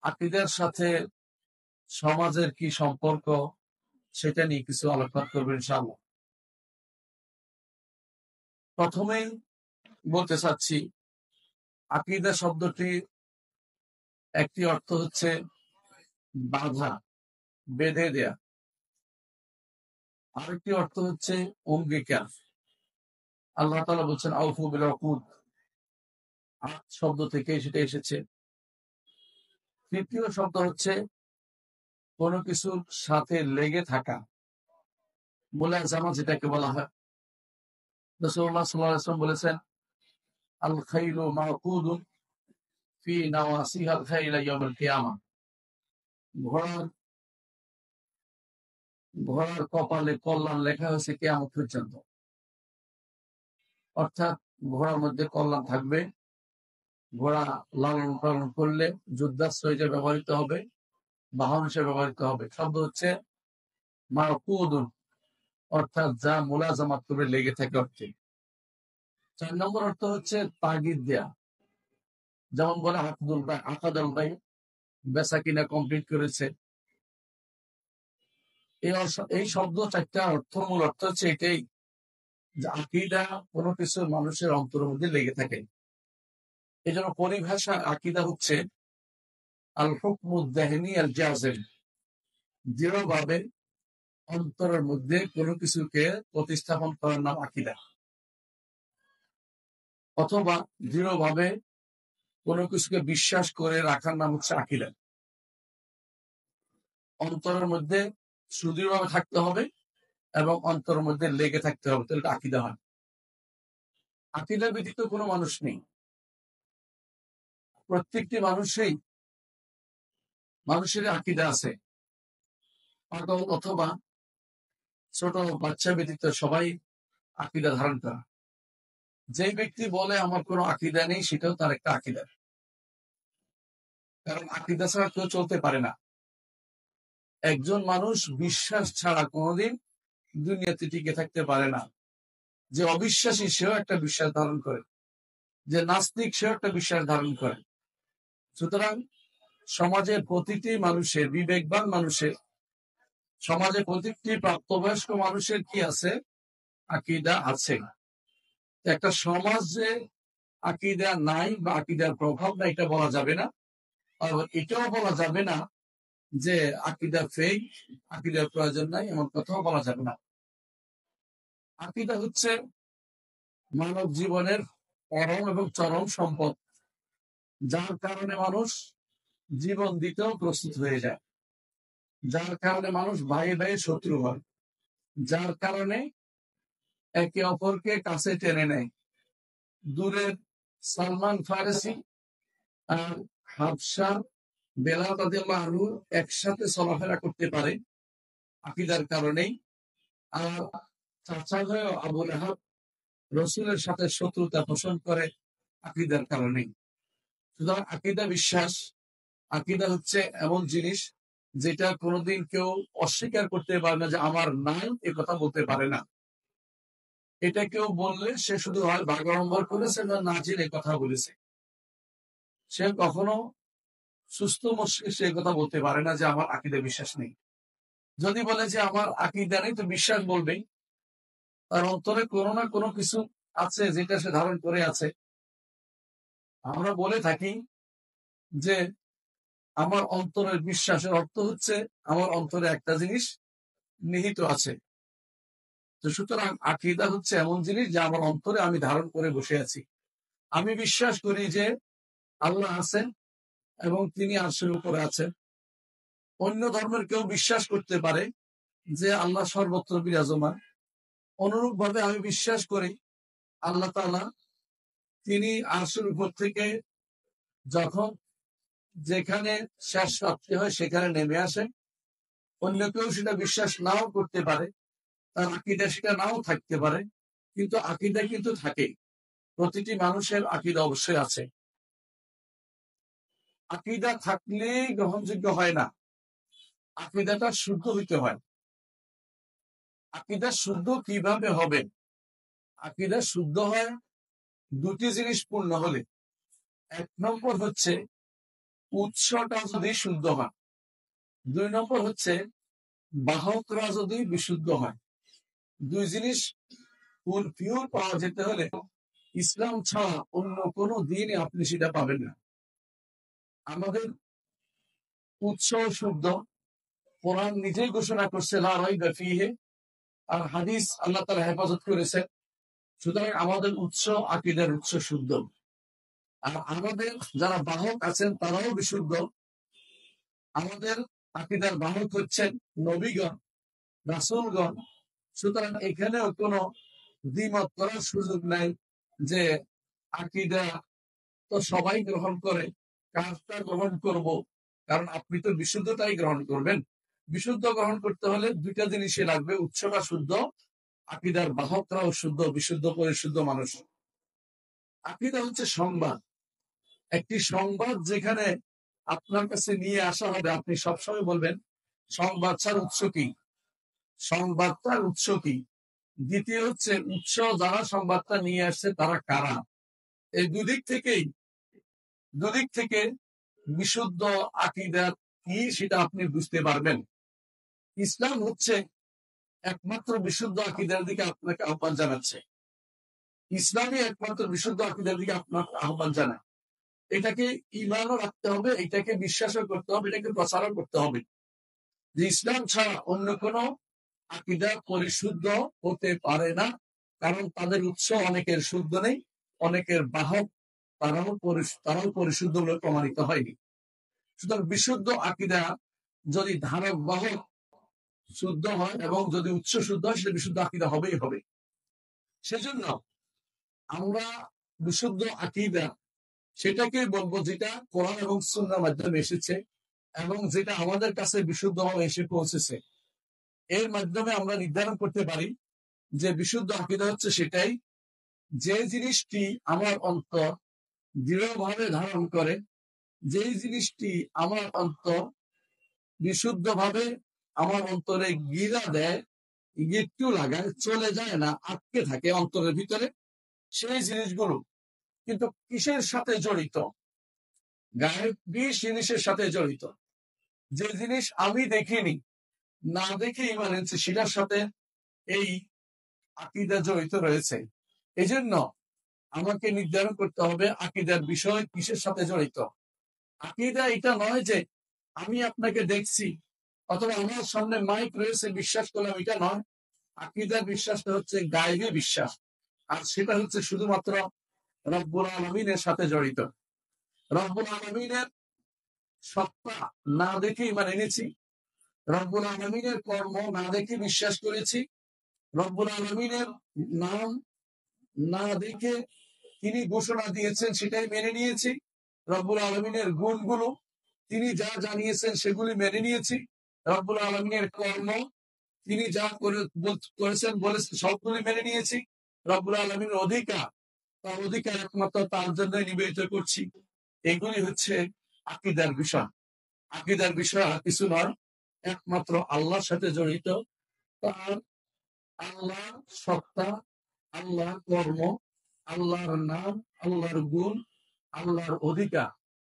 আকীদার সাথে সমাজের কি সম্পর্ক সেটা নিয়ে কিছু আলোকপাত করবেন ইনশাআল্লাহ। প্রথমেই বলতে চাচ্ছি, আকীদা শব্দটি একটি অর্থ হচ্ছে বাধা, বেঁধে দেয়া। আরেকটি অর্থ হচ্ছে অঙ্গীকার। আল্লাহ তাআলা বলছেন আউফু বিল উকুদ, আহদ শব্দ থেকে সেটা এসেছে। তৃতীয় শব্দ হচ্ছে কোনো কিছুর সাথে লেগে থাকা, মুলাজামা যেটাকে বলা হয়। রাসূলুল্লাহ সাল্লাল্লাহু আলাইহি ওয়াসাল্লাম বলেছেন আল খাইলু মাকুদুন ফি নাওয়াসিহাল খাইলা ইয়াউমাল কিয়ামা। ঘোড়ার ঘোড়ার কপালে কল্যাণ লেখা হয়েছে কিয়ামত পর্যন্ত। অর্থাৎ ঘোড়ার মধ্যে কল্যাণ থাকবে। ঘোড়া লালন পালন করলে যুদ্ধাস্ত্র হিসেবে ব্যবহৃত হবে, বাহন হিসেবে ব্যবহৃত হবে। শব্দ হচ্ছে মাকুদুন, অর্থাৎ যা মুলাজামাত করে লেগে থাকে অর্থে। 4 নম্বর অর্থ হচ্ছে তাগিদ দেয়া। যেমন বলে আকাদুল ভাই বেচা কিনা কমপ্লিট করেছে। এই শব্দ 4টা অর্থ, মূল অর্থ হচ্ছে এটাই যে আকীদা কোনো কিছু মানুষের অন্তরের মধ্যে লেগে থাকে। এই জন্য পরিভাষা আকীদা হচ্ছে আল হুকমুদ দাহনি আল জাযিম, দৃঢ়ভাবে অন্তরের মধ্যে কোনো কিছুকে প্রতিস্থাপন করার নাম আকীদা। অথবা দৃঢ়ভাবে কোনো কিছুকে বিশ্বাস করে রাখার নাম হচ্ছে আকীদা। অন্তরের মধ্যে সুদৃঢ়ভাবে থাকতে হবে এবং অন্তরের মধ্যে লেগে থাকতে হবে, তাহলে এটা আকীদা হয়। আকীদা ব্যতীত কোনো মানুষ নেই। প্রত্যেকটি মানুষের আকীদা আছে। পাগল অথবা ছোট বাচ্চা ব্যতীত সবাই আকীদা ধারণ করে। যে ব্যক্তি বলে আমার কোনো আকীদা নেই, সেটাও তার একটা আকীদা। কারণ আকীদা ছাড়া কেউ চলতে পারে না। একজন মানুষ বিশ্বাস ছাড়া কোনোদিন দুনিয়াতে টিকে থাকতে পারে না। যে অবিশ্বাসী সেও একটা বিশ্বাস ধারণ করে, যে নাস্তিক সেও একটা বিশ্বাস ধারণ করে। সুতরাং সমাজের প্রতিটি মানুষের, বিবেকবান মানুষের, সমাজে প্রতিটি প্রাপ্তবয়স্ক মানুষের কি আছে? আকীদা আছে। একটা সমাজ যে আকীদা নাই বা আকীদার প্রভাব নাই এটা বলা যাবে না। আর এটাও বলা যাবে না যে আকীদা ফেক, আকীদার প্রয়োজন নাই, এমন কথাও বলা যাবে না। আকীদা হচ্ছে মানব জীবনের পরম এবং চরম সম্পদ, যার কারণে মানুষ জীবন দিতেও প্রস্তুত হয়ে যায়, যার কারণে মানুষ ভাই ভাই শত্রু হয়, যার কারণে একে অপরকে কাছে টেনে নেয়। দূরের সালমান ফারসি আর হাবশার বেলাল রাদিয়াল্লাহু আনহু একসাথে চলাফেরা করতে পারে আকীদার কারণেই। আর চাচা ভাই আবু লাহাব রাসূলের সাথে শত্রুতা পোষণ করে আকীদার কারণেই। সুতরাং আকীদা বিশ্বাস, আকীদা হচ্ছে এমন জিনিস যেটা কোনোদিন কেউ অস্বীকার করতে পারে না, যে আমার নাই এ কথা বলতে পারে না। এটা কেউ বললে সে শুধু হয় বাগাড়ম্বর করেছে না না জেনে কথা বলেছে। সে কখনো সুস্থ মস্তিষ্কে সে কথা বলতে পারে না যে আমার আকীদা বিশ্বাস নেই। যদি বলে যে আমার আকীদা নেই, তো বিশ্বাস বলবেই। তার অন্তরে কোনো না কোনো কিছু আছে যেটা সে ধারণ করে আছে। আমরা বলে থাকি যে আমার অন্তরের বিশ্বাসের অর্থ হচ্ছে আমার অন্তরে একটা জিনিস নিহিত আছে। তো সুতরাং আকীদা হচ্ছে এমন জিনিস যা আমার অন্তরে আমি ধারণ করে বসে আছি। আমি বিশ্বাস করি যে আল্লাহ আছেন এবং তিনি আরশের উপরে আছেন। অন্য ধর্মের কেউ বিশ্বাস করতে পারে যে আল্লাহ সর্বত্র বিরাজমান। অনুরূপ ভাবে আমি বিশ্বাস করি আল্লাহ তাআলা তিনি আরশের উপর থেকে যখন যেখানে শেষ রাত্রি হয় সেখানে নেমে আসেন। অন্য কেউ সেটা বিশ্বাস নাও করতে পারে, তার আকীদা সেটা নাও থাকতে পারে, কিন্তু আকীদা কিন্তু থাকে। প্রতিটি মানুষের আকীদা অবশ্যই আছে। আকীদা থাকলেই গ্রহণযোগ্য হয় না, আকীদাটা শুদ্ধ হইতে হয়। আকীদা শুদ্ধ কিভাবে হবে? আকীদা শুদ্ধ হয় দুটি জিনিস পূর্ণ হলে। 1 নম্বর হচ্ছে উৎসটা যদি শুদ্ধ হয়, 2 নম্বর হচ্ছে বাহকরা যদি বিশুদ্ধ হয়। দুই জিনিস পিওর পাওয়া যেতে হলে ইসলাম ছাড়া অন্য কোনো দিনে আপনি সেটা পাবেন না। আমাদের উৎস শুদ্ধ, কোরআন নিজেই ঘোষণা করছে লা রাইবা ফীহি, আর হাদিস আল্লাহ তাআলা হেফাজত করেছে। সুতরাং আমাদের উৎস, আকীদার উৎস শুদ্ধ। আর আমাদের যারা বাহক আছেন তারাও বিশুদ্ধ। আমাদের আকীদার বাহক হচ্ছেন নবীগণ, রাসূলগণ। সুতরাং এখানেও কোনো দ্বিমত করার সুযোগ নাই যে আকীদা তো সবাই গ্রহণ করে, কাজটা গ্রহণ করব। কারণ আপনি তো বিশুদ্ধতাই গ্রহণ করবেন। বিশুদ্ধ গ্রহণ করতে হলে 2টা জিনিসই লাগবে, উৎসটা শুদ্ধ, আকীদার বাহকরাও শুদ্ধ, বিশুদ্ধ পরিশুদ্ধ মানুষ। আকীদা হচ্ছে সংবাদ, একটি সংবাদ যেখানে আপনার কাছে নিয়ে আসা হবে, আপনি সবসময় বলবেন সংবাদটার উৎস কি, সংবাদটার উৎস কি। দ্বিতীয় হচ্ছে উৎস, যারা সংবাদটা নিয়ে আসছে তারা কারা। এই দুদিক থেকে বিশুদ্ধ আকীদা কি সেটা আপনি বুঝতে পারবেন। ইসলাম হচ্ছে একমাত্র বিশুদ্ধ আকীদার দিকে আপনাকে আহ্বান জানাচ্ছে। ইসলামই একমাত্র বিশুদ্ধ আকীদার দিকে আপনাকে আহ্বান জানায়। এটাকে ঈমানও রাখতে হবে, এটাকে বিশ্বাসও করতে হবে, এটাকে প্রচারও করতে হবে যে ইসলাম ছাড়া অন্য কোনো আকীদা পরিশুদ্ধ হতে পারে না। কারণ তাদের উৎস অনেকের শুদ্ধ নেই, অনেকের বাহক তারাও পরিশুদ্ধ বলে প্রমাণিত হয়নি। সুতরাং বিশুদ্ধ আকীদা যদি ধারক বাহক শুদ্ধ হয় এবং যদি উৎস শুদ্ধ হয়, সেটা বিশুদ্ধ আকীদা হবেই হবে। সেজন্য আমরা বিশুদ্ধ আকীদা সেটাকে বলবো যেটা কোরআন এবং সুন্নাহর মাধ্যমে এসেছে এবং যেটা আমাদের কাছে বিশুদ্ধভাবে এসে পৌঁছেছে। এর মাধ্যমে আমরা নির্ধারণ করতে পারি যে বিশুদ্ধ আকীদা হচ্ছে সেটাই, যে জিনিসটি আমার অন্তর দৃঢ়ভাবে ধারণ করে, যেই জিনিসটি আমার অন্তর বিশুদ্ধভাবে আমার অন্তরে গিরা দেয়, গিট্টু লাগায়, চলে যায় না, আটকে থাকে অন্তরের ভিতরে, সেই জিনিসগুলো। কিন্তু কিসের সাথে জড়িত? গায়েব জিনিসের সাথে জড়িত। যে জিনিস আমি দেখিনি, না দেখে ঈমান এনেছি, সেটার সাথে এই আকীদা জড়িত রয়েছে। এজন্য আমাকে নির্ধারণ করতে হবে আকীদার বিষয় কিসের সাথে জড়িত। আকীদা এটা নয় যে আমি আপনাকে দেখছি অথবা আমার সামনে মাইক রয়েছে বিশ্বাস করলাম, এটা নয়। আকীদার বিশ্বাসটা হচ্ছে গায়েবী বিশ্বাস, আর সেটা হচ্ছে শুধুমাত্র রব্বুল আলামিনের সাথে জড়িত। রব্বুল আলামিনের সত্তা না দেখে ঈমান এনেছি, রব্বুল আলামিনের কর্ম না দেখে বিশ্বাস করেছি, রব্বুল আলামিনের নাম না দেখে তিনি ঘোষণা দিয়েছেন সেটাই মেনে নিয়েছি, রব্বুল আলামিনের গুণগুলো তিনি যা জানিয়েছেন সেগুলি মেনে নিয়েছি, রব্বুল আলামিনের কর্ম তিনি যা করেছেন বলেছেন সবগুলি মেনে নিয়েছি, রব্বুল আলামিনের অধিকার, তার অধিকার একমাত্র তার জন্য নিবেদিত করছি। এগুলি হচ্ছে আকীদার বিষয়। আকীদার বিষয় আর কিছু নয়, একমাত্র আল্লাহর সাথে জড়িত। তার আল্লাহর সত্তা, আল্লাহর কর্ম, আল্লাহর নাম, আল্লাহর গুণ, আল্লাহর অধিকার,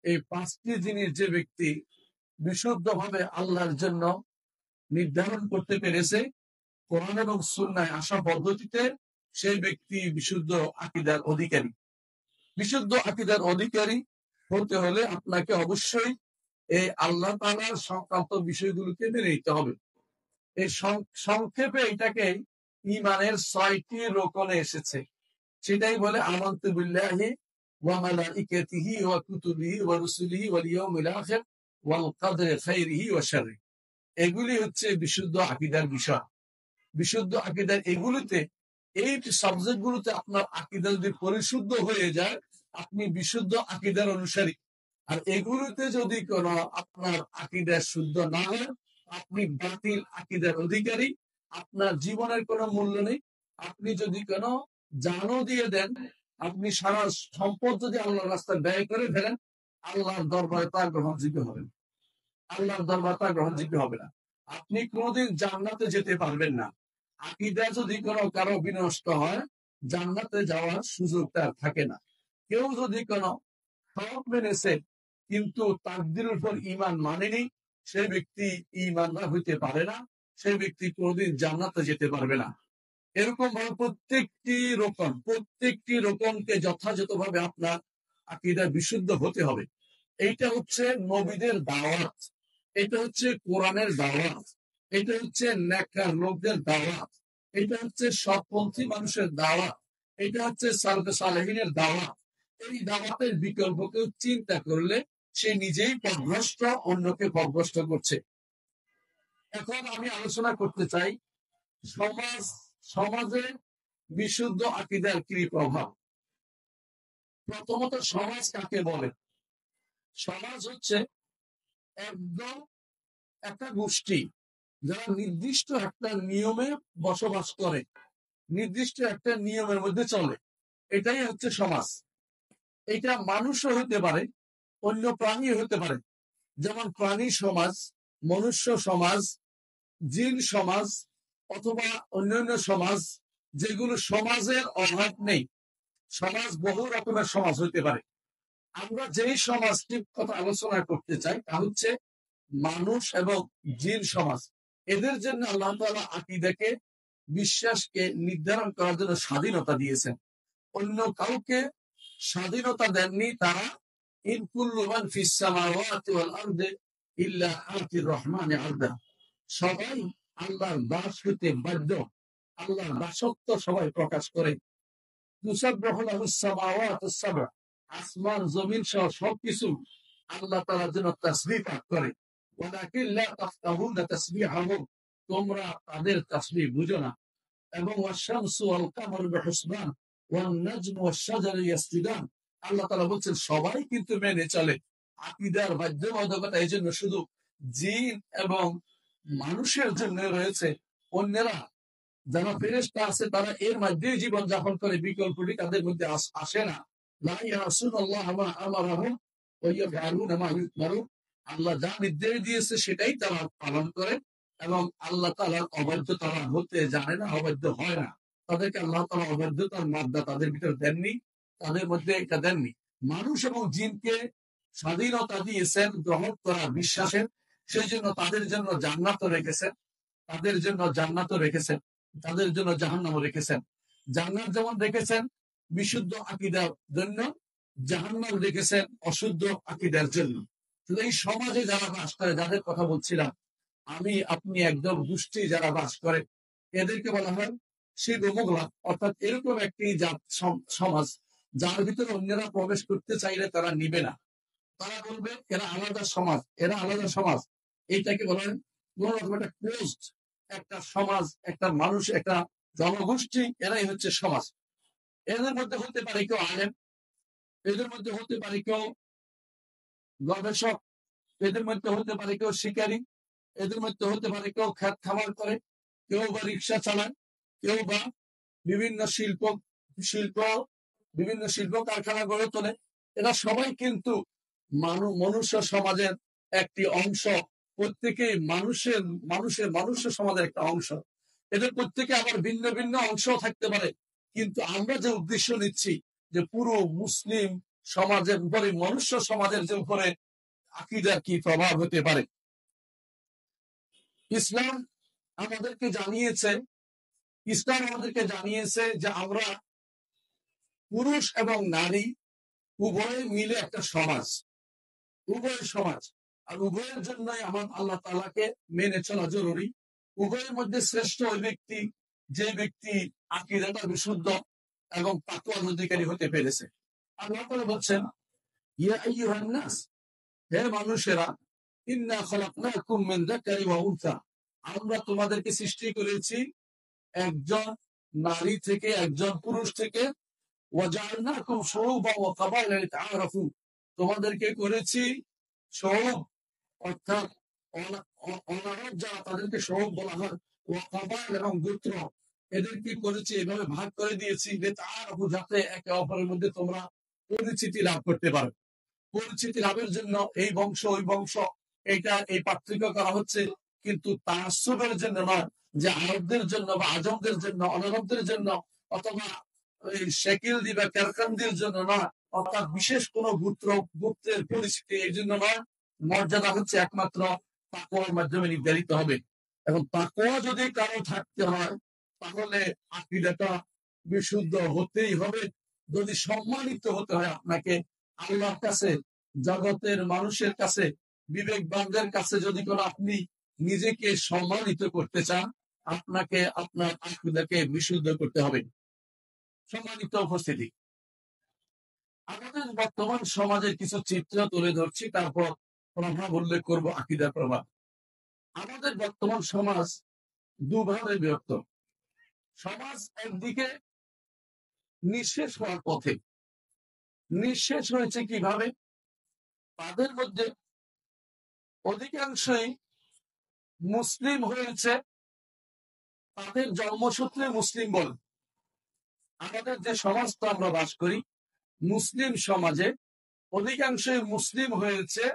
এই 5টি জিনিস যে ব্যক্তি বিশুদ্ধভাবে আল্লাহর জন্য নির্ধারণ করতে পেরেছে কোরআন এবং সুন্নাহয় আসা পদ্ধতিতে, সেই ব্যক্তি বিশুদ্ধ আকীদার অধিকারী। বিশুদ্ধ আকীদার অধিকারী হতে হলে আপনাকে অবশ্যই এই আল্লাহ তাআলার সংক্রান্ত বিষয়গুলোকে মেনে নিতে হবে। এই সংক্ষেপে এটাকে ঈমানের 6টি রোকনে এসেছে। সেটাই বলে আমানতু বিল্লাহি ওয়া মালাইকাতিহি ওয়া কুতুবিহি ওয়া রুসুলিহি ওয়াল ইয়াউমিল আখির ওয়াল কদরি খাইরিহি ওয়া শাররিহি। এগুলি হচ্ছে বিশুদ্ধ আকীদার বিষয়। বিশুদ্ধ আকীদার এগুলিতে, এই সাবজেক্টগুলোতে আপনার আকীদা যদি পরিশুদ্ধ হয়ে যায়, আপনি বিশুদ্ধ আকীদার অনুসারী। আর এগুলোতে যদি কোনো আপনার আকীদা শুদ্ধ না হয়, আপনি বাতিল আকীদার অধিকারী। আপনার জীবনের কোনো মূল্য নেই। আপনি যদি কোনো জানও দিয়ে দেন, আপনি সারা সম্পদ যদি আল্লাহর রাস্তায় ব্যয় করে ফেলেন, আল্লাহর দরবারে তা গ্রহণযোগ্য হবে না। আল্লাহর দরবারে তা গ্রহণযোগ্য হবে না। আপনি কোনোদিন জান্নাতে যেতে পারবেন না। আকীদা যদি কোনো কারো বিনষ্ট হয়, জান্নাতে যাওয়ার সুযোগ তার থাকে না। কেউ যদি কোনো হক মেনেছে কিন্তু তাকদীরের উপর ঈমান মানেনি, সেই ব্যক্তি ঈমানদার হইতে পারে না, সেই ব্যক্তি কোনোদিন জান্নাতে যেতে পারবে না। এরকম ভাবে প্রত্যেকটি রকমকে যথাযথভাবে আপনার আকীদা বিশুদ্ধ হতে হবে। এইটা হচ্ছে নবীদের দাওয়াত, এটা হচ্ছে কোরআনের দাওয়াত, এটা হচ্ছে নেককার লোকদের দাওয়াত, এটা হচ্ছে সৎপন্থী মানুষের দাওয়াত, এটা হচ্ছে সালফে সালেহিনের দাওয়াত। এই দাওয়াতের বিকল্প কেউ চিন্তা করলে সে নিজেই পথভ্রষ্ট, অন্যকে পথভ্রষ্ট করছে। এখন আমি আলোচনা করতে চাই সমাজে বিশুদ্ধ আকীদার কি প্রভাব। প্রথমত, সমাজ কাকে বলে? সমাজ হচ্ছে একদম একটা গোষ্ঠী যারা নির্দিষ্ট একটা নিয়মে বসবাস করে, নির্দিষ্ট একটা নিয়মের মধ্যে চলে, এটাই হচ্ছে সমাজ। এটা মানুষও হতে পারে, অন্য প্রাণী হতে পারে, যেমন প্রাণী সমাজ, মনুষ্য সমাজ, জিন সমাজ, অথবা অন্যান্য সমাজ, যেগুলো সমাজের অভাব নেই। সমাজ বহু রকমের সমাজ হতে পারে। আমরা যেই সমাজটির কথা আলোচনা করতে চাই তা হচ্ছে মানুষ এবং জিন সমাজ। এদের জন্য আল্লাহ তাআলা আকীদাকে, বিশ্বাসকে নির্ধারণ করার জন্য স্বাধীনতা দিয়েছেন, অন্য কাউকে স্বাধীনতা দেননি। তারা ইন কুল্লু মান ফিস সামাওয়াতি ওয়াল আরদি ইল্লা আতির রহমানি আবদা, সবাই আল্লাহর দাস হতে বাধ্য, আল্লাহর দাসত্ব সবাই প্রকাশ করে। তুসাব্বিহু লাহুস সামাওয়াতুস সাব'a, আসমান জমিন সহ সবকিছু আল্লাহ তাআলার জন্য তাসবিহ পাঠ করে। ওয়ালাকিন লা তাফকাহুনা তাসবিহাহুম, তোমরা তাদের তাসবিহ বুঝো না। এবং ওয়াশ-শামসু ওয়াল কামারু বিহুসবান ওয়ান নাজমু ওয়াশ-শাজারু ইয়াসজুদান, আল্লাহ তাআলা বলছেন সবাই কিন্তু মেনে চলে। আকীদার বাধ্যবাধকতা এই জন্য শুধু জিন এবং মানুষের জন্য রয়েছে, অন্যেরা যারা ফেরেশতা আছে তারা এর মধ্যেই জীবন যাপন করে, বিকল্পটি তাদের মধ্যে আসে না। লা ইয়াসুনাল্লাহ মা আমারাহুম ওয়া ইয়াফআলুনা মা ইউমারুন, আল্লাহ যা নির্দেশ দিয়েছে সেটাই তারা পালন করে, এবং আল্লাহ তাআলার অবাধ্য তারা হতে জানে না, অবাধ্য হয় না। তাদেরকে আল্লাহ তাআলা অবাধ্যতার মাদ্দা তাদের ভিতরে দেননি, তাদের মধ্যে এটা দেননি। মানুষ এবং জিনকে স্বাধীনতা দিয়েছেন গ্রহণ করা বিশ্বাসের, সেই জন্য তাদের জন্য জান্নাতও রেখেছেন, তাদের জন্য জান্নাতও রেখেছেন, তাদের জন্য জাহান্নামও রেখেছেন। জান্নাত যেমন রেখেছেন বিশুদ্ধ আকীদার জন্য, জাহান্নাম রেখেছেন অশুদ্ধ আকীদার জন্য। তো এই সমাজে যারা বাস করে, যাদের কথা বলছিলাম আমি, আপনি, একদম গোষ্ঠী যারা বাস করে, এদেরকে বলা হয় শিরোমোগলা, অর্থাৎ এরকম একটি সমাজ যার ভিতরে অন্যরা প্রবেশ করতে চাইলে তারা নিবে না। তারা বলবে এরা আলাদা সমাজ, এরা আলাদা সমাজ। এইটাকে বলা হয় কোন রকম একটা ক্লোজড একটা সমাজ, একটা মানুষ, একটা জনগোষ্ঠী, এরাই হচ্ছে সমাজ। এদের মধ্যে হতে পারে কেউ আলেম, এদের মধ্যে হতে পারে কেউ গবেষক, এদের মধ্যে হতে পারে কেউ শিকারী, এদের মধ্যে হতে পারে কেউ ক্ষেত খামার করে, কেউ বা রিক্সা চালায়, কেউ বা বিভিন্ন বিভিন্ন শিল্প কারখানা গড়ে তোলে। এরা সবাই কিন্তু মনুষ্য সমাজের একটি অংশ, প্রত্যেকেই মানুষ সমাজের একটা অংশ। এদের প্রত্যেকে আবার ভিন্ন ভিন্ন অংশ থাকতে পারে, কিন্তু আমরা যে উদ্দেশ্য নিচ্ছি যে পুরো মুসলিম সমাজের উপরে, মনুষ্য সমাজের যে উপরে আকীদার কি প্রভাব হতে পারে। ইসলাম আমাদেরকে জানিয়েছে যে আমরা পুরুষ এবং নারী উভয়ে মিলে একটা সমাজ, উভয় সমাজ, আর উভয়ের জন্যই আমার আল্লাহ তাআলাকে মেনে চলা জরুরি। উভয়ের মধ্যে শ্রেষ্ঠ ওই ব্যক্তি যে ব্যক্তি আকীদাটা বিশুদ্ধ এবং তাকওয়ার অধিকারী হতে পেরেছে। আল্লাহ তাআলা বলছেন, ইয়া আইয়ুহান নাস, হে মানুষেরা, ইন্না খলাকনাকুম মিন যাকারি ওয়া উনসা, আমরা তোমাদেরকে সৃষ্টি করেছি একজন নারী থেকে, একজন পুরুষ থেকে। ওয়া জাআলনাকুম শুউবান ওয়া কাবাইলা লিতাআরাফু, তোমাদেরকে করেছি শুউব, অর্থাৎ অনারব যারা তাদেরকে শুউব বলা হয়, ওয়া কাবাইল এবং গোত্র, এদেরকে করেছি এভাবে ভাগ করে দিয়েছি লিতাআরাফু, যাতে একে অপরের মধ্যে তোমরা পরিচিতি লাভ করতে পারো। পরিচিতি লাভের জন্য এই বংশ ওই বংশ, এই পার্থক্য করা হচ্ছে, কিন্তু তাআসসুবের জন্য নয়, যে আরবদের জন্য বা আজমদের জন্য, অনারবদের জন্য, অথবা ওই শেকিল দিবা কারকান্দির জন্য না, অর্থাৎ বিশেষ কোন গুপ্তের পরিস্থিতি এই জন্য নয়। মর্যাদা হচ্ছে একমাত্র তাকওয়ার মাধ্যমে নির্ধারিত হবে। এখন তাকওয়া যদি কারো থাকতে হয় তাহলে আকীদাটা বিশুদ্ধ হতেই হবে। যদি সম্মানিত হতে হয় আপনাকে আল্লাহর কাছে, জগতের মানুষের কাছে, বিবেকবানদের কাছে, যদি কোনো আপনি নিজেকে সম্মানিত করতে চান, আপনাকে আপনার আকীদাকে বিশুদ্ধ করতে হবে। সম্মানিত উপস্থিতি, আমাদের বর্তমান সমাজের কিছু চিত্র তুলে ধরছি, তারপর প্রভাব উল্লেখ করব, আকীদার প্রভাব। আমাদের বর্তমান সমাজ দুভাবে বিভক্ত। সমাজ একদিকে নিঃশেষ হওয়ার পথে। নিঃশেষ হয়েছে কিভাবে? তাদের মধ্যে অধিকাংশই মুসলিম হয়েছে, তাদের জন্মসূত্রে মুসলিম বলে। আমাদের যে সমাজটা আমরা বাস করি, মুসলিম সমাজে অধিকাংশই মুসলিম হয়েছে,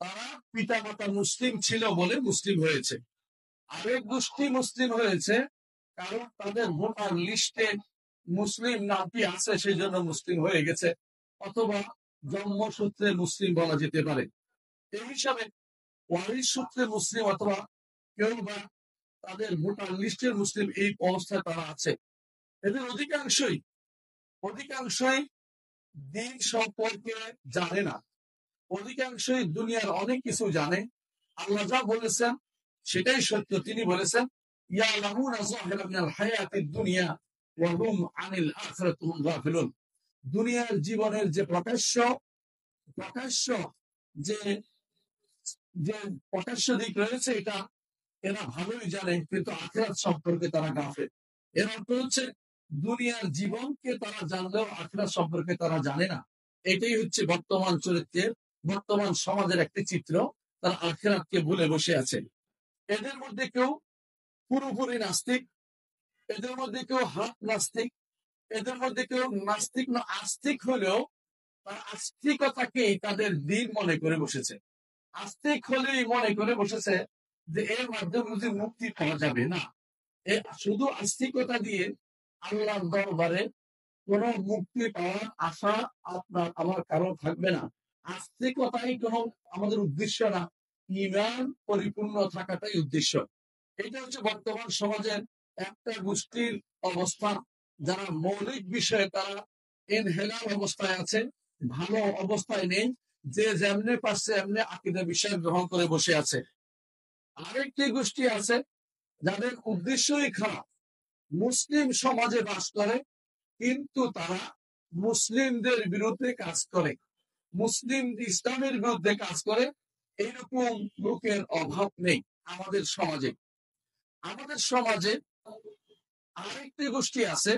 তারা পিতামাতা মুসলিম ছিল বলে মুসলিম হয়েছে। আরেক গোষ্ঠী মুসলিম হয়েছে কারণ তাদের ভোটার লিস্টে মুসলিম নামটি আছে, সেই জন্য মুসলিম হয়ে গেছে, অথবা জন্মসূত্রে মুসলিম বলা যেতে পারে। এই হিসাবে ওয়ারিশ সূত্রে মুসলিম, অথবা কেউ বা তাদের ভোটার লিস্টের মুসলিম, এই অবস্থায় তারা আছে। এদের অধিকাংশই দিন সম্পর্কে জানে না। অধিকাংশই দুনিয়ার অনেক কিছু জানে। আল্লাহ যা বলেছেন সেটাই সত্য। তিনি বলেছেন ইয়ালামুনা যাহিরাম মিনাল হায়াতিদ দুনিয়া ওয়া হুম আনিল আখিরাতি হুম গাফিলুন। দুনিয়ার জীবনের যে প্রকাশ্য যে যে প্রকাশ্য দিক রয়েছে, এটা এরা ভালোই জানে, কিন্তু আখিরাত সম্পর্কে তারা গাফেল। এর অর্থ হচ্ছে দুনিয়ার জীবনকে তারা জানলেও আখিরাত সম্পর্কে তারা জানে না। এটাই হচ্ছে বর্তমান চরিত্রের, বর্তমান সমাজের একটি চিত্র। তারা আখিরাতকে ভুলে বসে আছে। এদের মধ্যে কেউ পুরোপুরি নাস্তিক, এদের মধ্যে কেউ হাফ নাস্তিক, এদের মধ্যে কেউ নাস্তিক না আস্তিক হলেও তারা আস্তিকতাকে তাদের দিন মনে করে বসেছে। আস্তিক হলেই মনে করে বসেছে যে এর মাধ্যমে যদি মুক্তি পাওয়া যাবে না। শুধু আস্তিকতা দিয়ে আল্লাহর দরবারে কোন মুক্তি পাওয়ার আশা আপনার আমার কারো থাকবে না। আস্তিকতাই কোন আমাদের উদ্দেশ্য না, ঈমান পরিপূর্ণ থাকাটাই উদ্দেশ্য। এটা হচ্ছে বর্তমান সমাজের একটা গোষ্ঠীর অবস্থা, যারা মৌলিক বিষয়ে তারা ইনহেলার অবস্থায় আছে, ভালো অবস্থায় নেই। যে যেমনে পারছে এমনি আকীদা বিষয় গ্রহণ করে বসে আছে। আরেকটি গোষ্ঠী আছে যাদের উদ্দেশ্যই খারাপ, মুসলিম সমাজে বাস করে কিন্তু তারা মুসলিমদের বিরুদ্ধে কাজ করে, মুসলিম ইসলামের বিরুদ্ধে কাজ করে। এইরকম লোকের অভাব নেই আমাদের সমাজে। আমাদের সমাজে আরেকটি গোষ্ঠী আছে,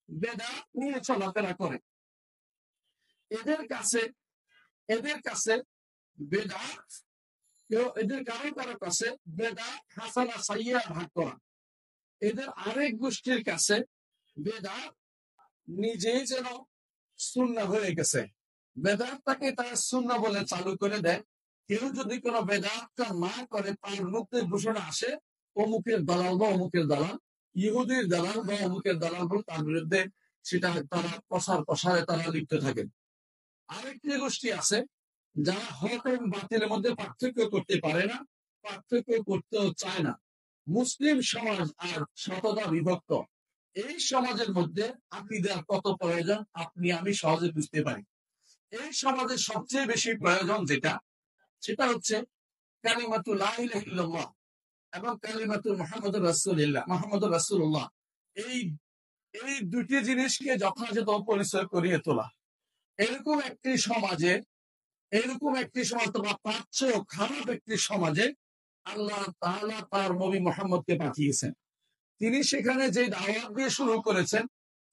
বেদাত নিয়ে চলাফেরা করে। এদের কাছে বেদাত, এদের কারো কাছে বেদাত হাসানা সাইয়্যা ভাগ করা। এদের আরেক গোষ্ঠীর কাছে বেদাত নিজেই যেন সুন্নাহ হয়ে গেছে। বেদাতটাকে তারা সুন্নাহ বলে চালু করে দেয়। কেউ যদি কোনো বেদাতটা না করে, তার মুখে ঘোষণা আসে অমুকের দালাল বা অমুকের দালাল, ইহুদির দালাল বা অমুকের দালাল বলে তার বিরুদ্ধে সেটা তারা প্রসারে তারা লিপ্ত থাকেন। আরেকটি গোষ্ঠী আছে যারা হক এবং বাতিলের মধ্যে পার্থক্য করতে পারে না, পার্থক্য করতেও চায় না। মুসলিম সমাজ আর শততা বিভক্ত। এই সমাজের মধ্যে আকীদার কত প্রয়োজন আপনি আমি সহজে বুঝতে পারি। এই সমাজের সবচেয়ে বেশি প্রয়োজন সেটা হচ্ছে কালিমাতু লা ইলাহা ইল্লাল্লাহ এবং কালিমাতু মুহাম্মাদুর রাসূলুল্লাহ। এই দুটি জিনিসকে যথাযথ পরিচয় করিয়ে তোলা। এরকম একটি সমাজে, তোমার তার চেয়েও খারাপ একটি সমাজে আল্লাহ তাআলা তার নবী মুহাম্মদকে পাঠিয়েছেন। তিনি সেখানে যে দাওয়াত দিয়ে শুরু করেছেন,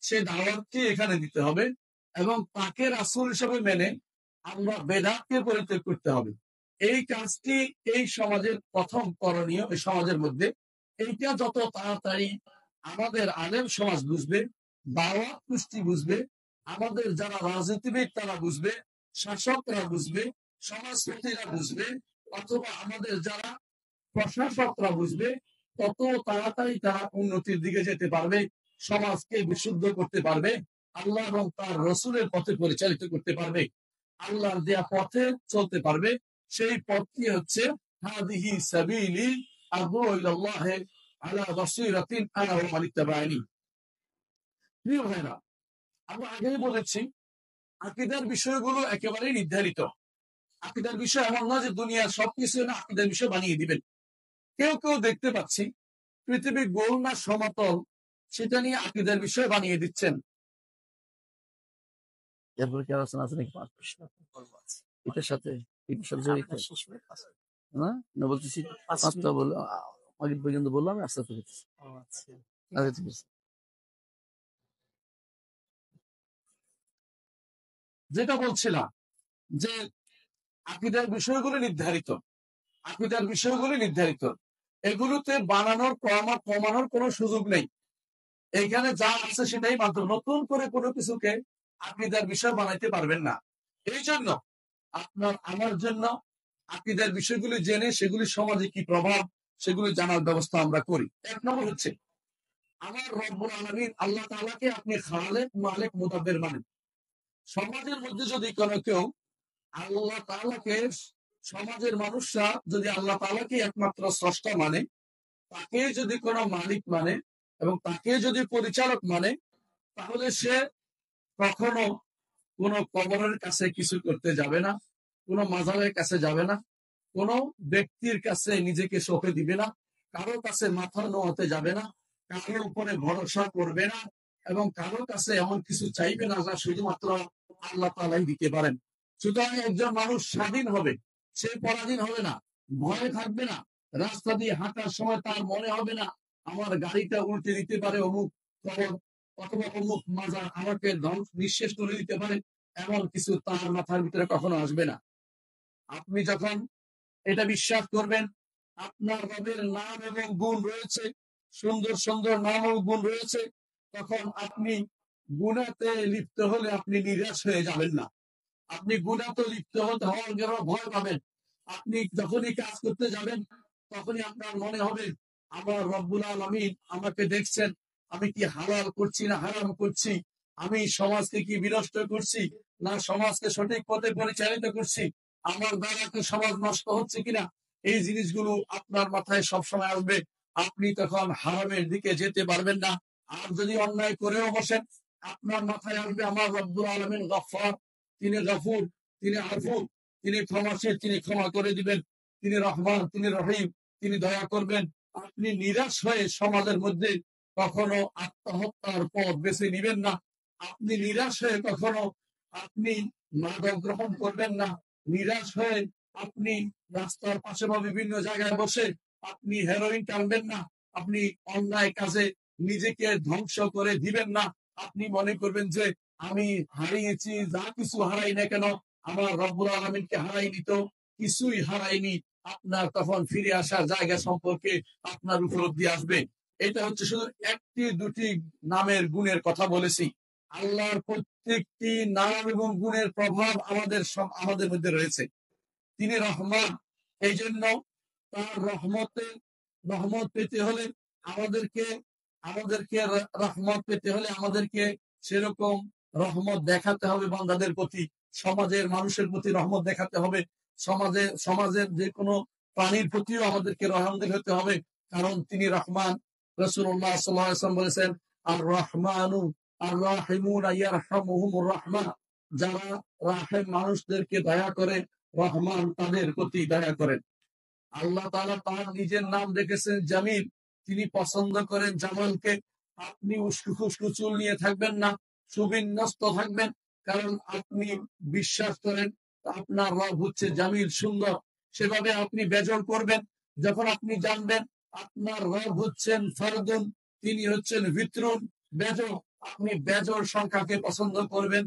সেই দাওয়াতকে এখানে দিতে হবে এবং তাকে রাসূল হিসেবে মেনে আমরা বেদাতকে পরিত্যাগ করতে হবে। এই কাজটি এই সমাজের প্রথম করণীয়। এই সমাজের মধ্যে এইটা যত তাড়াতাড়ি আমাদের আলেম সমাজ বুঝবে, দাওয়াত গোষ্ঠী বুঝবে, আমাদের যারা রাজনীতিবিদ তারা বুঝবে, শাসকরা বুঝবে, সমাজপতিরা বুঝবে, অথবা আমাদের যারা প্রশাসকরা বুঝবে, তত তাড়াতাড়ি তারা উন্নতির দিকে যেতে পারবে, সমাজকে বিশুদ্ধ করতে পারবে। আল্লাহ এবং তার রসুলের পথে পরিচালিত করতে পারবে, আল্লাহর দেয়া পথে চলতে পারবে। সেই পথটি হচ্ছে হাদিহি সাবিলি আদউ ইলাল্লাহ আলা বাসীরাতিন আনা ওয়া মান ইত্তাবা'আনি। প্রিয় ভাইরা, আমরা আগেই বলেছি আকীদার বিষয়গুলো একেবারেই নির্ধারিত। আকীদার বিষয় এমন না যে দুনিয়ার সবকিছু না আকীদার বিষয় বানিয়ে দিবেন। কেউ কেউ দেখতে পাচ্ছি পৃথিবী গোল না সমতল সেটা নিয়ে আকীদার বিষয় বানিয়ে দিচ্ছেন। এরপরে কি আলোচনা আছে নাকি? এটার সাথে জড়িত না, না বলতেছি পাঁচটা বলে আগে পর্যন্ত বললাম, আস্তে আস্তে বলতেছি। আচ্ছা ঠিক আছে। যেটা বলছিলাম যে আকীদার বিষয়গুলো নির্ধারিত, আকীদার বিষয়গুলো নির্ধারিত, এগুলোতে বানানোর কমানোর কোনো সুযোগ নেই। এখানে যা আছে সেটাই মাত্র, নতুন করে কোনো কিছুকে আকীদার বিষয় বানাইতে পারবেন না। এই জন্য আপনার আমার জন্য আকীদার বিষয়গুলি জেনে সেগুলি সমাজে কি প্রভাব সেগুলি জানার ব্যবস্থা আমরা করি। এক নম্বর হচ্ছে আমার রব্বুল আলামিন আল্লাহ তাআলাকে আপনি খালেক মালিক মুদাব্বির মানেন। সমাজের মধ্যে যদি কোনো কেউ আল্লাহ তাআলাকে, সমাজের মানুষরা যদি আল্লাহ তাআলাকে একমাত্র স্রষ্টা মানে, তাকে যদি কোনো মালিক মানে এবং তাকে যদি পরিচালক মানে, তাহলে সে কখনো কোনো কবরের কাছে কিছু করতে যাবে না, কোনো মাজারের কাছে যাবে না, কোনো ব্যক্তির কাছে নিজেকে সঁপে দিবে না, কারো কাছে মাথা নোয়াতে যাবে না, কারোর উপরে ভরসা করবে না এবং কারো কাছে এমন কিছু চাইবে না যা শুধুমাত্র আল্লাহ তাআলাই দিতে পারেন। সুতরাং একজন মানুষ স্বাধীন হবে, সে পরাধীন হবে না, ভয়ে থাকবে না। রাস্তা দিয়ে হাঁটার সময় তার মনে হবে না আমার গাড়িটা উল্টে দিতে পারে অমুক কবর অথবা অমুক মাজার আমাকে নিঃশেষ করে দিতে পারে, এমন কিছু তার মাথার ভিতরে কখনো আসবে না। আপনি যখন এটা বিশ্বাস করবেন আপনার রবের নাম এবং গুণ রয়েছে, সুন্দর সুন্দর নাম ও গুণ রয়েছে, তখন আপনি গুনাতে লিপ্ত হলে আপনি নিরাশ হয়ে যাবেন না। আপনি গুনাতে লিপ্ত হতে হওয়ার জন্য ভয় পাবেন। আপনি যখনই কাজ করতে যাবেন তখনই আপনার মনে হবে আমার রব্বুল আলামিন আমাকে দেখছেন, আমি কি হালাল করছি না হারাম করছি, আমি সমাজকে কি বিনষ্ট করছি না সমাজকে সঠিক পথে পরিচালিত করছি, আমার দ্বারা কি সমাজ নষ্ট হচ্ছে কিনা, এই জিনিসগুলো আপনার মাথায় সবসময় আসবে। আপনি তখন হারামের দিকে যেতে পারবেন না। আর যদি অন্যায় করেও বসেন আপনার মাথায় আসবে আমার রব্বুল আলামিন গফফার, তিনি গফুর, তিনি আফুর, তিনি ক্ষমাশীল, তিনি ক্ষমা করে দিবেন, তিনি রহমান, তিনি রহিম, তিনি দয়া করবেন। আপনি নিরাশ হয়ে সমাজের মধ্যে কখনো আত্মহত্যার পথ বেছে নিবেন না। আপনি নিরাশ হয়ে কখনো আপনি মাদক গ্রহণ করবেন না। নিরাশ হয়ে আপনি রাস্তার পাশে বা বিভিন্ন জায়গায় বসে আপনি হেরোইন টানবেন না। আপনি অন্যায় কাজে নিজেকে ধ্বংস করে দিবেন না। আপনি মনে করবেন যে আমি হারিয়েছি, যা কিছু হারাই না কেন আমার রব্বুল আলামিনকে হারাইনি তো কিছুই হারাইনি। আপনার তখন ফিরে আসার জায়গা সম্পর্কে আপনার উপলব্ধি আসবে। এটা হচ্ছে শুধু একটি দুটি নামের গুণের কথা বলেছি। আল্লাহর প্রত্যেকটি নাম এবং গুণের প্রভাব আমাদের মধ্যে রয়েছে। তিনি রহমান, এই জন্য তার রহমত পেতে হলে আমাদেরকে আমাদেরকে রহমত পেতে হলে আমাদেরকে সেরকম রহমত দেখাতে হবে বান্দাদের প্রতি, সমাজের মানুষের প্রতি রহমত দেখাতে হবে, সমাজের যে কোনো প্রাণীর প্রতিও আমাদেরকে রহমত হতে হবে, কারণ তিনি রহমান। রাসূলুল্লাহ সাল্লাল্লাহু আলাইহি ওয়াসাল্লাম বলেছেন আর রহমানু আর রাহিমুন ইয়ারহামুহুমুর রাহমান, যারা রাহিম মানুষদেরকে দয়া করে রহমান তাদের প্রতি দয়া করেন। আল্লাহ তাআলা তার নিজের নাম রেখেছেন জামিল, তিনি পছন্দ করেন জামালকে। আপনি উস্কো খুস্কো চুল নিয়ে থাকবেন না, সুবিন্যস্ত থাকবেন, কারণ আপনি বিশ্বাস করেন আপনার রব হচ্ছে জামিল, সুন্দর, সেভাবে আপনি বেজল করবেন। যখন আপনি জানবেন আপনার রব হচ্ছেন ফারদুন, তিনি হচ্ছেন ভিতরুন, বেজল, আপনি বেজল সংখ্যাকে পছন্দ করবেন।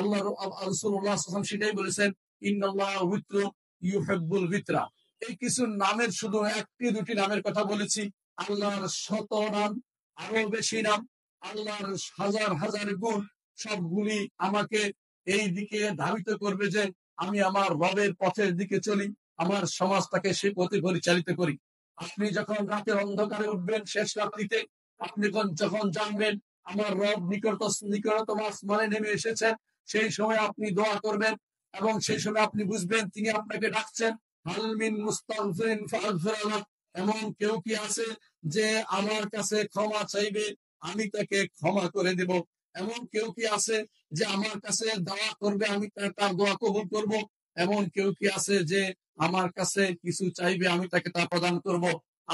আল্লাহ রাসূলুল্লাহ সাল্লাল্লাহু আলাইহি ওয়াসাল্লাম সেটাই বলেছেন ইন্নাল্লাহা ভিতরুন ইউহিব্বুল ভিতরা। এই কিছু নামের শুধু একটি দুটি নামের কথা বলেছি, আল্লাহর শত নাম, আরো বেশি নাম, আল্লাহর হাজার হাজার গুণ, সবগুলি আমাকে এই দিকে ধাবিত করবে যে আমি আমার রবের পথের দিকে চলি, আমার সমাজটাকে সে পথে পরিচালিত করি। আপনি যখন রাতের অন্ধকারে উঠবেন শেষ রাত্রিতে, আপনি যখন জানবেন আমার রব নিকটতম আসমানে নেমে এসেছেন, সেই সময় আপনি দোয়া করবেন এবং সেই সময় আপনি বুঝবেন তিনি আপনাকে ডাকছেন। হালমিন মুস্তাগফিরিন ফাগফির লাহ। এমন কেউ কি আছে যে আমার কাছে ক্ষমা চাইবে, আমি তাকে ক্ষমা করে দেব? এমন কেউ কি আছে যে আমার কাছে দোয়া করবে, আমি তার দোয়া কবুল করব? এমন কেউ কি আছে যে আমার কাছে কিছু চাইবে, আমি তাকে তা প্রদান করব?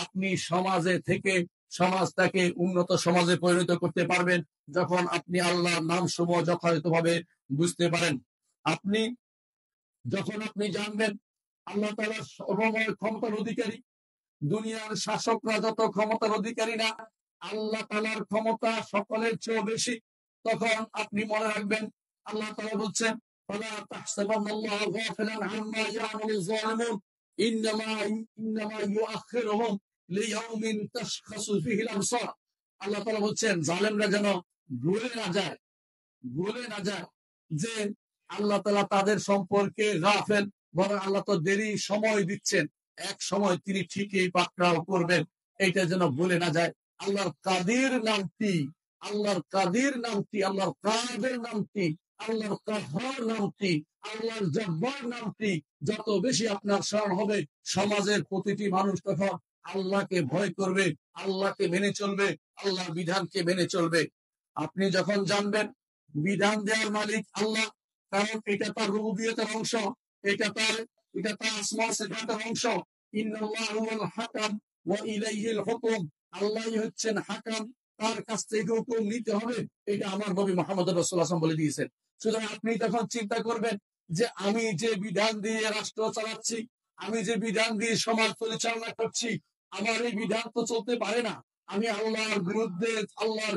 আপনি সমাজে থেকে সমাজটাকে উন্নত সমাজে পরিণত করতে পারবেন যখন আপনি আল্লাহর নাম সমূহ যথাযথভাবে বুঝতে পারেন। আপনি যখন আপনি জানবেন আল্লাহ তাআলা সর্বময় ক্ষমতার অধিকারী, দুনিয়ার শাসকরা যত ক্ষমতার অধিকারী না, আল্লাহ তাআলার ক্ষমতা সকলের চেয়ে বেশি, তখন আপনি মনে রাখবেন আল্লাহ তাআলা বলছেন, ফালা তাহসাবান্নাল্লাহা গাফিলান আম্মা ইয়া'মালুয যালিমুন ইন্নামা ইউআখিরুহুম লিয়াউমিন তাশখাসু ফীহিল আবসার। আল্লাহ তাআলা বলছেন জালেমরা যেন ভুলে না যায় যে আল্লাহ তাআলা তাদের সম্পর্কে গাফেল, বরং আল্লাহ তো দেরি সময় দিচ্ছেন, এক সময় তিনি ঠিকই পাকড়াও করবেন। এইটা যেন ভুলে না যায়। আল্লাহর কাদির নামটি, আল্লাহর কাদির নামটি, আল্লাহর কাদের নামটি, আল্লাহর কাহ্হার নামটি, আল্লাহর জব্বার নামটি যত বেশি আপনার স্মরণ হবে, সমাজের প্রতিটি মানুষ তখন আল্লাহকে ভয় করবে, আল্লাহকে মেনে চলবে, আল্লাহর বিধানকে মেনে চলবে। আপনি যখন জানবেন বিধান দেওয়ার মালিক আল্লাহ, কারণ এটা তার রুবুবিয়তের অংশ, এটা তার আসমা সিফাতের অংশ। ইন্নাল্লাহু হুয়াল হাকাম ওয়া ইলাইহিল হুকুম। আল্লাহই হচ্ছেন হাকাম, তার কাছ থেকে হুকুম নিতে হবে। এটা আমার নবী মুহাম্মদ রাসূলুল্লাহ সাল্লাল্লাহু আলাইহি ওয়াসাল্লাম বলে দিয়েছেন। সুতরাং আপনি তখন চিন্তা করবেন যে আমি যে বিধান দিয়ে রাষ্ট্র চালাচ্ছি, আমি যে বিধান দিয়ে সমাজ পরিচালনা করছি, আমার এই বিধান তো চলতে পারে না। আমি আল্লাহর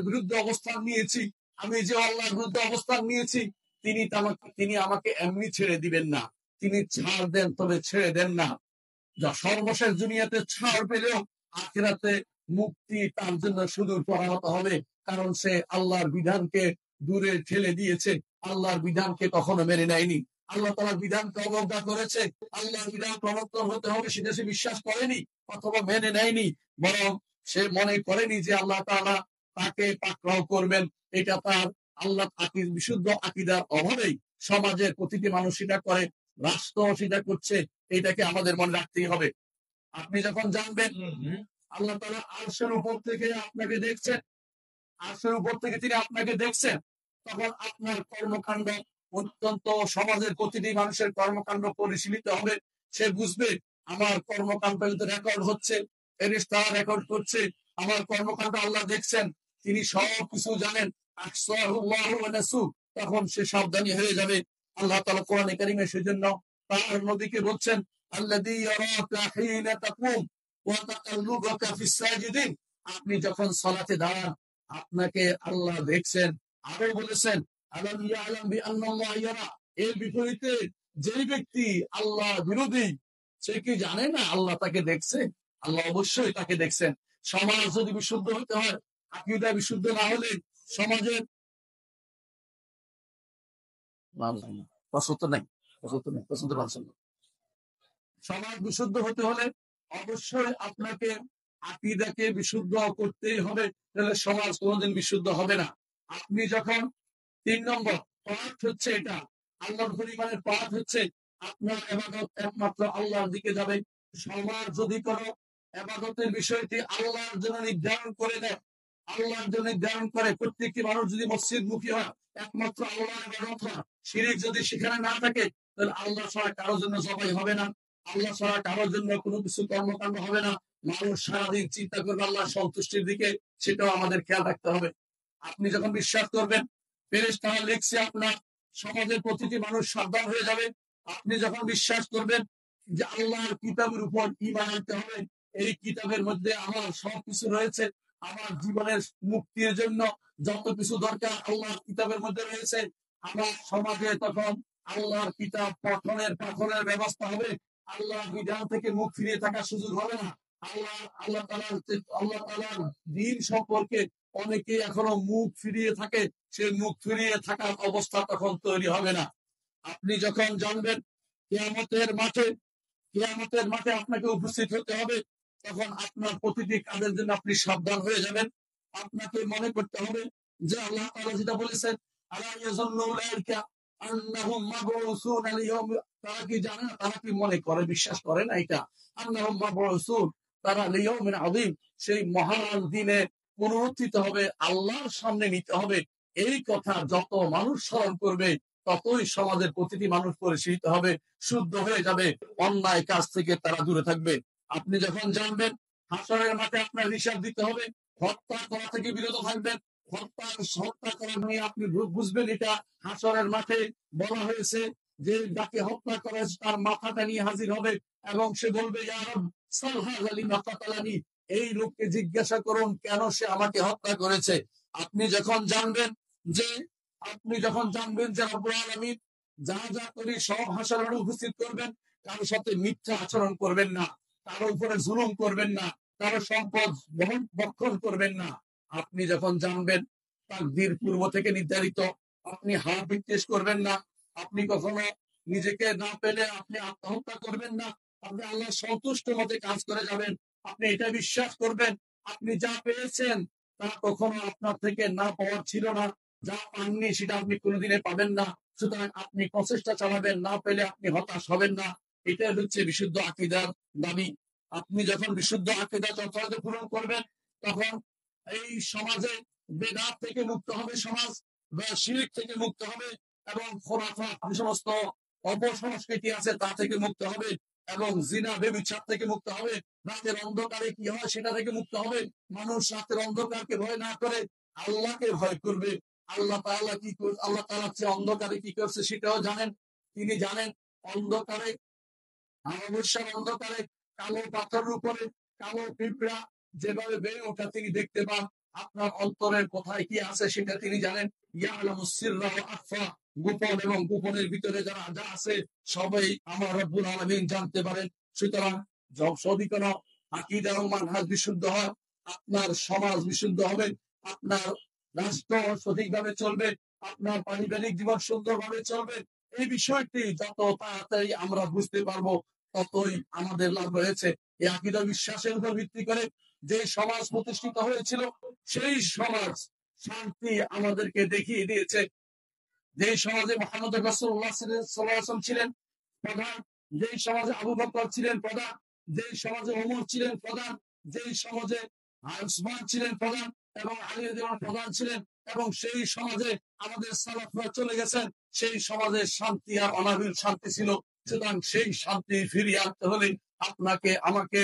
বিরুদ্ধে অবস্থান নিয়েছি। আমি যে আল্লাহর বিরুদ্ধে অবস্থান নিয়েছি, তিনি আমাকে এমনি ছেড়ে দিবেন না। তিনি ছাড় দেন, তবে ছেড়ে দেন না। যা সর্বশেষ দুনিয়াতে ছাড় পেলেও আখিরাতে মুক্তি তার জন্য সুদূর পরাহত হবে, কারণ সে আল্লাহর বিধানকে দূরে ঠেলে দিয়েছে, আল্লাহর বিধানকে কখনো মেনে নেয়নি। আল্লাহ তাআলার বিধানকে অবজ্ঞা করেছে, আল্লাহর বিধান প্রবর্তন হতে হবে সেটা সে বিশ্বাস করেনি অথবা মেনে নেয়নি, বরং সে মনে করেনি যে আল্লাহ তাআলা তাকে পাকড়াও করবেন। এটা তার বিশুদ্ধ আকীদার অভাবেই সমাজের প্রতিটি মানুষ সেটা করে, রাষ্ট্র সেটা করছে। এটাকে আমাদের মনে রাখতেই হবে। আপনি যখন জানবেন আল্লাহ তাআলা আরশের উপর থেকে আপনাকে দেখছেন, আরশের উপর থেকে তিনি আপনাকে দেখছেন, তখন আপনার কর্মকাণ্ড অত্যন্ত সমাজের প্রতিটি মানুষের কর্মকাণ্ড পরিশীলিত হবে। সে বুঝবে আমার কর্মকাণ্ড কিন্তু রেকর্ড হচ্ছে, ফেরেশতারা রেকর্ড করছে, আমার কর্মকাণ্ড আল্লাহ দেখছেন, তিনি সব কিছু জানেন। আহসাহুল্লাহু ওয়া নাসু। তখন সে সাবধানী হয়ে যাবে। আল্লাহ তাআলা কোরআনে কারীমে সেজন্য তার নবীকে বলছেন, আল্লাযী ইয়ারাকা হিনা তাকুম ওয়া তাকাল্লুবাকা ফিস সাজিদিন। আপনি যখন সালাতে দাঁড়ান, আপনাকে আল্লাহ দেখছেন। আরো বলেছেন, আলাম ইয়ালাম বিআন্নাল্লাহ ইয়ারা। এর বিপরীতে যেই ব্যক্তি আল্লাহ বিরোধী, সে কি জানে না আল্লাহ তাকে দেখছে? আল্লাহ অবশ্যই তাকে দেখছেন। সমাজ যদি বিশুদ্ধ হতে হয়, আকীদা বিশুদ্ধ না হলে সমাজের পছন্দ নাই, পছন্দ পাচ্ছেন না। সমাজ বিশুদ্ধ হতে হলে অবশ্যই আপনাকে আকীদাকে বিশুদ্ধ করতেই হবে, তাহলে সমাজ কোনোদিন বিশুদ্ধ হবে না। আপনি যখন 3 নম্বর পাঠ হচ্ছে এটা, আল্লাহর পরিমাণের পাঠ হচ্ছে আপনার ইবাদত একমাত্র আল্লাহর দিকে যাবে। সমাজ যদি কোনো ইবাদতের বিষয়টি আল্লাহর জন্য নির্ধারণ করে দেয়, আল্লাহর জন্য নির্ধারণ করে প্রত্যেকটি মানুষ যদি মসজিদমুখী হয়, একমাত্র আল্লাহর ইবাদত হয়, শিরক যদি সেখানে না থাকে, তাহলে আল্লাহ ছাড়া কারোর জন্য জবাই হবে না, আল্লাহ ছাড়া কারোর জন্য কোনো কিছু কর্মকাণ্ড হবে না। মানুষ সারাদিন চিন্তা করবে আল্লাহর সন্তুষ্টির দিকে, সেটাও আমাদের খেয়াল রাখতে হবে। আপনি যখন বিশ্বাস করবেন ফেরেশতারা লিখছে, আপনার সমাজের প্রতিটি মানুষ সাবধান হয়ে যাবে। আপনি যখন বিশ্বাস করবেন যে আল্লাহর কিতাবের উপর ঈমান আনতে হবে, এই কিতাবের মধ্যে আমার সবকিছু রয়েছে, আমার জীবনের মুক্তির জন্য যত কিছু দরকার আল্লাহর কিতাবের মধ্যে রয়েছে, আমার সমাজে তখন আল্লাহর কিতাব পাঠনের ব্যবস্থা হবে। আল্লাহর বিধান থেকে মুখ ফিরিয়ে থাকার সুযোগ হবে না। আল্লাহ তাআলার দ্বীন সম্পর্কে অনেকেই এখনো মুখ ফিরিয়ে থাকে, সে মুখ ফিরিয়ে থাকার অবস্থা তখন তৈরি হবে না। আপনি যখন জানবেন কিয়ামতের মাঠে আপনাকে উপস্থিত হতে হবে, তখন আপনার প্রতিটি কাজের জন্য আপনি সাবধান হয়ে যাবেন। আপনাকে মনে করতে হবে যে আল্লাহ তাআলা যেটা বলেছেন, আলা ইয়াযুন্নু উলাইকা আন্নাহুম মাবউসুনা লিয়াউম, তারা কি জানে না, তারা কি মনে করে, বিশ্বাস করে না এটা, আন্নাহুম মাবউসুন, তারা লিয়াউমিন আযীম, সেই মহান দিনে পুনরুত্থিত হবে, আল্লাহর সামনে নিতে হবে। এই কথা যত মানুষ স্মরণ করবে, ততই সমাজের প্রতিটি মানুষ পরিচালিত হবে, শুদ্ধ হয়ে যাবে, অন্যায় কাজ থেকে তারা দূরে থাকবে। আপনি যখন জানবেন হাসরের মাঠে আপনার হিসাব দিতে হবে, হত্যা করা থেকে বিরত থাকবেন। হত্যা করা নিয়ে আপনি বুঝবেন এটা হাসরের মাঠে বলা হয়েছে যে যাকে হত্যা করা হয়েছে তার মাথাটা নিয়ে হাজির হবে এবং সে বলবে, ইয়া রব সাল হাযা লিমা কাতালানি, এই লোককে জিজ্ঞাসা করুন কেন সে আমাকে হত্যা করেছে। আপনি যখন জানবেন যে রব্বুল আলামিন যা যা করি সব হাসরের মাঠে উপস্থিত করবেন, কারোর সাথে মিথ্যা আচরণ করবেন না, কারোর উপরে জুলুম করবেন না, কারো সম্পদ ভক্ষণ করবেন না। আপনি যখন জানবেন তাকদীর পূর্ব থেকে নির্ধারিত, আপনি হার বিদ্বেষ করবেন না, আপনি কখনো নিজেকে না পেলে আপনি আত্মহত্যা করবেন না, আপনি আল্লাহ সন্তুষ্ট মতে কাজ করে যাবেন, আপনি এটা বিশ্বাস করবেন আপনি যা পেয়েছেন তা কখনো আপনার থেকে না পাওয়ার ছিল না, যা পাননি সেটা আপনি কোনোদিনে পাবেন না, সুতরাং আপনি প্রচেষ্টা চালাবেন, না পেলে আপনি হতাশ হবেন না। এটা হচ্ছে বিশুদ্ধ আকীদার দাবি। আপনি যখন বিশুদ্ধ আকীদা যথাযথ পূরণ করবেন, তখন এই সমাজে বেদাত থেকে মুক্ত হবে সমাজ, বা শিরক থেকে মুক্ত হবে, এবং খোরাফাত যে সমস্ত অপসংস্কৃতি আছে তা থেকে মুক্ত হবে, এবং জিনা ব্যভিচার থেকে মুক্ত হবে। রাতের অন্ধকারে কি হয় সেটা থেকে মুক্ত হবে। মানুষ রাতের অন্ধকারকে ভয় না করে আল্লাহকে ভয় করবে। আল্লাহ তাআলা যে অন্ধকারে কি করছে সেটাও জানেন। তিনি জানেন অন্ধকারে, অমাবস্যার অন্ধকারে কালো পাথরের উপরে কালো পিঁপড়া যেভাবে বেড়ে ওঠা তিনি দেখতে পান। আপনার অন্তরের কোথায় কি আছে সেটা তিনি জানেন। ইয়ালামুস সিররা ওয়া আখফা, গোপন এবং গোপনের ভিতরে যারা যা আছে সবাই আমার রব্বুল আলামিন জানতে পারেন। সুতরাং যদি কোনো আকীদা এবং মানহাজ বিশুদ্ধ হয়, আপনার সমাজ বিশুদ্ধ হবে, আপনার রাষ্ট্র সঠিকভাবে চলবে, আপনার পারিবারিক জীবন সুন্দরভাবে চলবে। এই বিষয়টি যত তাড়াতাড়ি আমরা বুঝতে পারবো, ততই আমাদের লাভ রয়েছে। এই আকীদা বিশ্বাসের উপর ভিত্তি করে যে সমাজ প্রতিষ্ঠিত হয়েছিল, সেই সমাজ শান্তি আমাদেরকে দেখিয়ে দিয়েছে। যে সমাজে মুহাম্মদ রাসূলুল্লাহ সাল্লাল্লাহু আলাইহি ওয়াসাল্লাম ছিলেন প্রধান, যে সমাজে আবু বকর ছিলেন প্রধান, যে সমাজে ওমর ছিলেন প্রধান, যে সমাজে উসমান ছিলেন প্রধান এবং আলী রাদিয়াল্লাহু আনহু প্রধান ছিলেন, এবং সেই সমাজে আমাদের সালাফরা চলে গেছেন, সেই সমাজে শান্তি আর অনাবিল শান্তি ছিল। সুতরাং সেই শান্তি ফিরিয়ে আনতে হলে আপনাকে আমাকে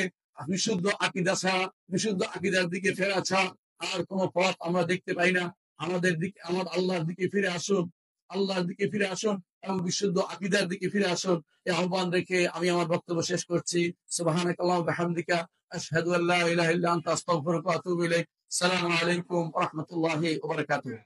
বিশুদ্ধ আকীদা ছাড়া, বিশুদ্ধ আকীদার দিকে ফেরা ছাড়া আর কোনো পথ আমরা দেখতে পাই না। আমাদের দিকে, আমার আল্লাহর দিকে ফিরে আসুন, আল্লাহর দিকে ফিরে আসুন এবং বিশুদ্ধ আকীদার দিকে ফিরে আসুন। এই আহ্বান রেখে আমি আমার বক্তব্য শেষ করছি। সুবহানাকাল্লাহু ওয়া বিহামদিকা, আশহাদু আল্লা ইলাহা ইল্লা আনতা, আস্তাগফিরুকা ওয়া আতুবু ইলাইক। আসসালামু আলাইকুম ওয়া রাহমাতুল্লাহি ওয়া বারাকাতুহু।